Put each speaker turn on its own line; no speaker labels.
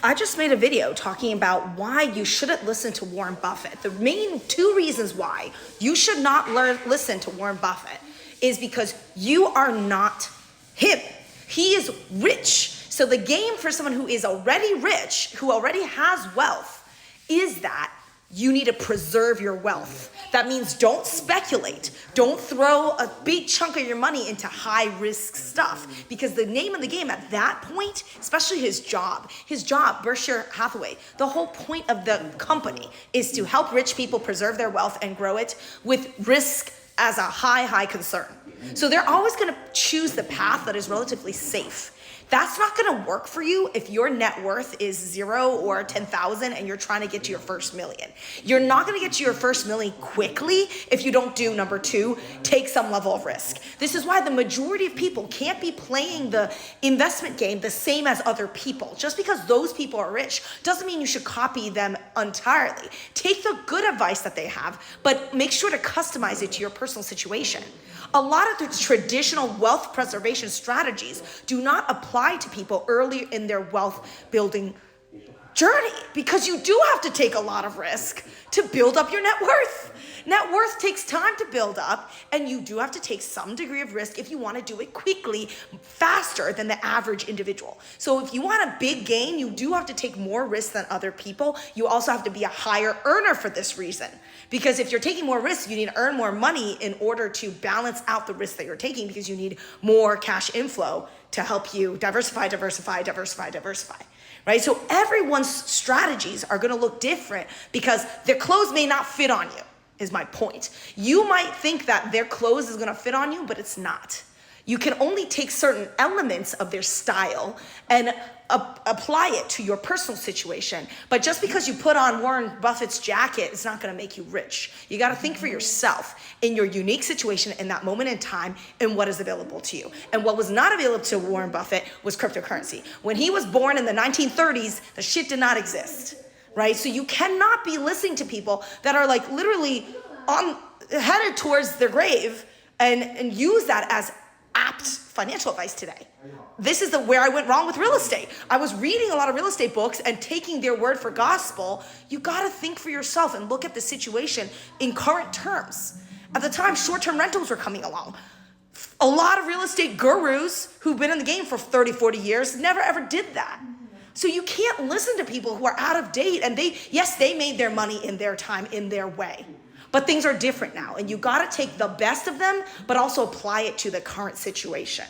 I just made a video talking about why you shouldn't listen to Warren Buffett. The main two reasons why you should not listen to Warren Buffett is because you are not him. He is rich. So the game for someone who is already rich, who already has wealth, is that you need to preserve your wealth. That means don't speculate. Don't throw a big chunk of your money into high risk stuff, because the name of the game at that point, especially his job, Berkshire Hathaway, the whole point of the company is to help rich people preserve their wealth and grow it with risk as a high concern. So they're always gonna choose the path that is relatively safe. That's not gonna work for you if your net worth is 0 or 10,000 and you're trying to get to your first million. You're not gonna get to your first million quickly if you don't do number 2, take some level of risk. This is why the majority of people can't be playing the investment game the same as other people. Just because those people are rich doesn't mean you should copy them entirely. Take the good advice that they have, but make sure to customize it to your personal situation. A lot of the traditional wealth preservation strategies do not apply to people early in their wealth building journey, because you do have to take a lot of risk to build up your net worth. Net worth takes time to build up, and you do have to take some degree of risk if you want to do it quickly, faster than the average individual. So if you want a big gain, you do have to take more risk than other people. You also have to be a higher earner for this reason. Because if you're taking more risk, you need to earn more money in order to balance out the risk that you're taking, because you need more cash inflow to help you diversify. Right? So everyone's strategies are gonna look different because their clothes may not fit on you, is my point. You might think that their clothes is gonna fit on you, but it's not. You can only take certain elements of their style and apply it to your personal situation. But just because you put on Warren Buffett's jacket, it's not gonna make you rich. You gotta think for yourself in your unique situation in that moment in time and what is available to you. And what was not available to Warren Buffett was cryptocurrency. When he was born in the 1930s, the shit did not exist, right? So you cannot be listening to people that are like literally headed towards their grave and use that as apt financial advice today. This is where I went wrong with real estate. I was reading a lot of real estate books and taking their word for gospel. You gotta think for yourself and look at the situation in current terms. At the time, short-term rentals were coming along. A lot of real estate gurus who've been in the game for 30, 40 years never ever did that. So you can't listen to people who are out of date, and they made their money in their time, in their way. But things are different now, and you gotta take the best of them, but also apply it to the current situation.